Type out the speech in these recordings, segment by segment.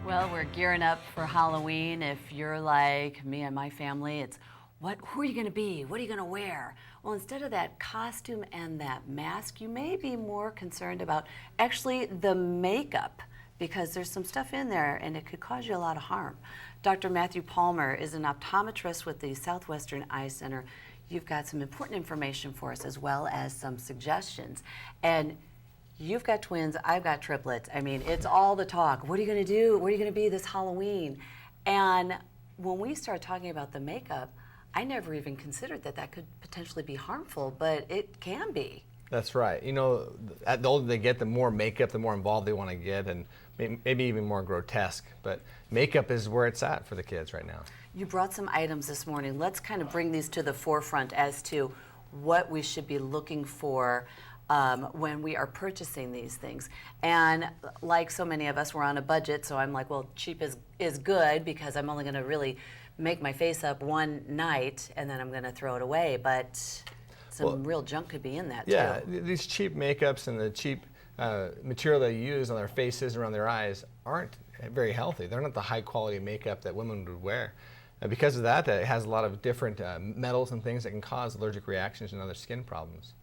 Well, we're gearing up for Halloween. If you're like me and my family, it's who are you going to be? What are you going to wear? Well, instead of that costume and that mask, you may be more concerned about actually the makeup, because there's some stuff in there and it could cause you a lot of harm. Dr. Mathew Palmer is an optometrist with the Southwestern Eye Center. You've got some important information for us as well as some suggestions. And you've got twins, I've got triplets. I mean, it's all the talk. What are you going to do? What are you going to be this Halloween? And when we start talking about the makeup, I never even considered that that could potentially be harmful, but it can be. That's right. You know, the older they get, the more makeup, the more involved they want to get, and maybe even more grotesque. But makeup is where it's at for the kids right now. You brought some items this morning. Let's kind of bring these to the forefront as to what we should be looking for when we are purchasing these things. And like so many of us, we're on a budget, so I'm like, well, cheap is good, because I'm only going to really make my face up one night and then I'm going to throw it away. But some real junk could be in that too. Yeah, these cheap makeups and the cheap material they use on their faces, around their eyes, aren't very healthy. They're not the high quality makeup that women would wear. Because of that, it has a lot of different metals and things that can cause allergic reactions and other skin problems.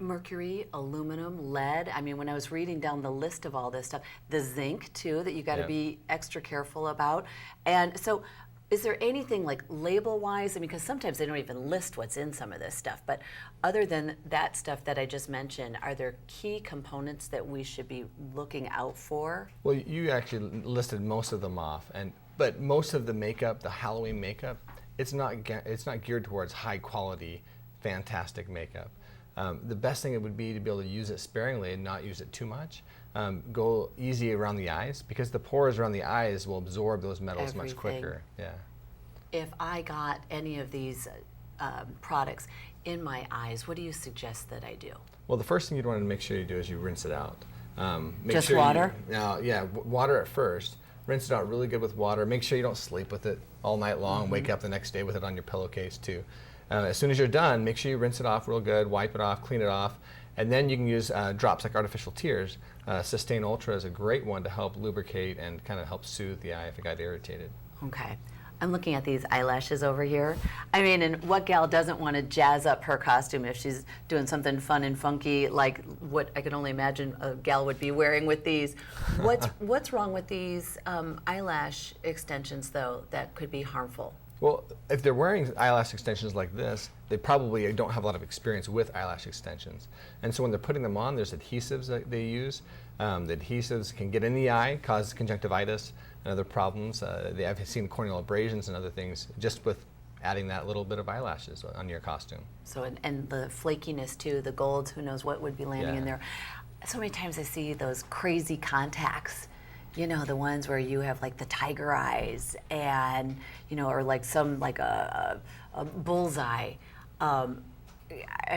Mercury, aluminum, lead. I mean, when I was reading down the list of all this stuff, the zinc too, that you got to be extra careful about. And so, is there anything like label-wise? I mean, because sometimes they don't even list what's in some of this stuff. But other than that stuff that I just mentioned, are there key components that we should be looking out for? Well, you actually listed most of them off, but most of the makeup, the Halloween makeup, it's not geared towards high-quality, fantastic makeup. The best thing it would be to be able to use it sparingly and not use it too much. Go easy around the eyes, because the pores around the eyes will absorb those metals much quicker. Yeah. If I got any of these products in my eyes, what do you suggest that I do? Well, the first thing you'd want to make sure you do is you rinse it out. Just water? Water at first. Rinse it out really good with water. Make sure you don't sleep with it all night long. Wake up the next day with it on your pillowcase too. As soon as you're done, make sure you rinse it off real good, wipe it off, clean it off, and then you can use drops like artificial tears. Sustain Ultra is a great one to help lubricate and kind of help soothe the eye if it got irritated. Okay. I'm looking at these eyelashes over here. I mean, and what gal doesn't want to jazz up her costume if she's doing something fun and funky, like what I can only imagine a gal would be wearing with these. What's wrong with these eyelash extensions, though, that could be harmful? Well, if they're wearing eyelash extensions like this, they probably don't have a lot of experience with eyelash extensions. And so when they're putting them on, there's adhesives that they use. The adhesives can get in the eye, cause conjunctivitis and other problems. I've seen corneal abrasions and other things just with adding that little bit of eyelashes on your costume. So, and the flakiness too, the golds, who knows what would be landing in there. So many times I see those crazy contacts. You know, the ones where you have like the tiger eyes and, you know, or like some, like a bullseye. I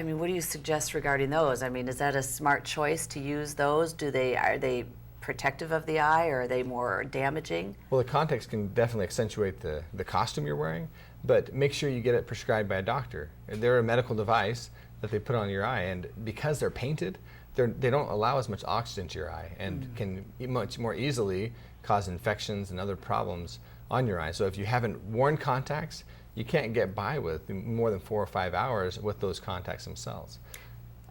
mean, what do you suggest regarding those? I mean, is that a smart choice to use those? Are they protective of the eye, or are they more damaging? Well, the contacts can definitely accentuate the costume you're wearing, but make sure you get it prescribed by a doctor. They're a medical device that they put on your eye, and because they're painted, they don't allow as much oxygen to your eye and can much more easily cause infections and other problems on your eye. So if you haven't worn contacts, you can't get by with more than 4 or 5 hours with those contacts themselves.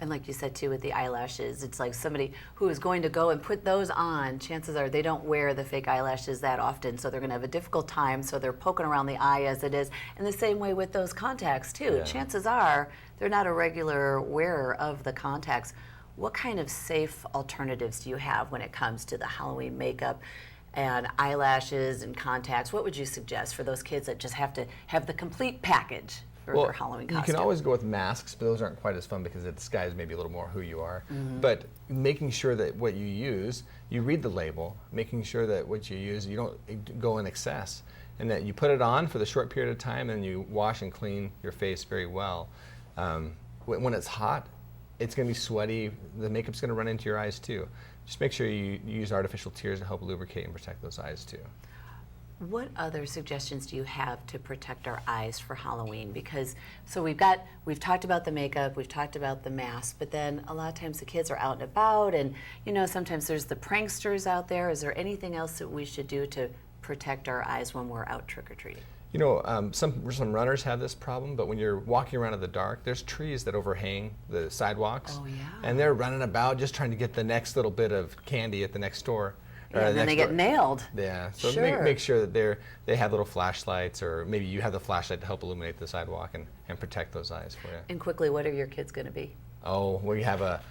And like you said too, with the eyelashes, it's like somebody who is going to go and put those on, chances are they don't wear the fake eyelashes that often, so they're going to have a difficult time, so they're poking around the eye as it is. And the same way with those contacts too. Yeah. Chances are they're not a regular wearer of the contacts. What kind of safe alternatives do you have when it comes to the Halloween makeup and eyelashes and contacts? What would you suggest for those kids that just have to have the complete package for their Halloween costume? You can always go with masks, but those aren't quite as fun because it disguises maybe a little more who you are. But making sure that what you use, you read the label, making sure that what you use, you don't go in excess, and that you put it on for the short period of time and you wash and clean your face very well. When it's hot, it's going to be sweaty. The makeup's going to run into your eyes too. Just make sure you use artificial tears to help lubricate and protect those eyes too. What other suggestions do you have to protect our eyes for Halloween? Because we've talked about the makeup, we've talked about the mask, but then a lot of times the kids are out and about, and sometimes there's the pranksters out there. Is there anything else that we should do to protect our eyes when we're out trick-or-treating? Some runners have this problem, but when you're walking around in the dark, there's trees that overhang the sidewalks. Oh, yeah. And they're running about just trying to get the next little bit of candy at the next store. Yeah, and then they get nailed. Yeah, so Sure. make sure that they have little flashlights, or maybe you have the flashlight to help illuminate the sidewalk and protect those eyes for you. And quickly, what are your kids going to be? Oh, we have a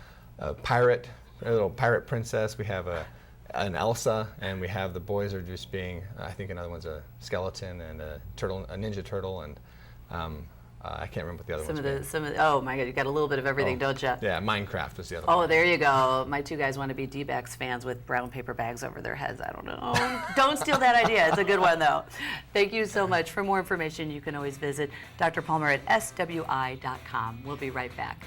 pirate, a little pirate princess. We have an Elsa, and we have the boys are just being, I think another one's a skeleton and a turtle, a ninja turtle, and I can't remember what the other one's Oh my God, you got a little bit of everything, don't you? Yeah, Minecraft was the other one. Oh, there you go. My two guys want to be D-backs fans with brown paper bags over their heads. I don't know. Don't steal that idea. It's a good one, though. Thank you so much. For more information, you can always visit Dr. Palmer at swi.com. We'll be right back.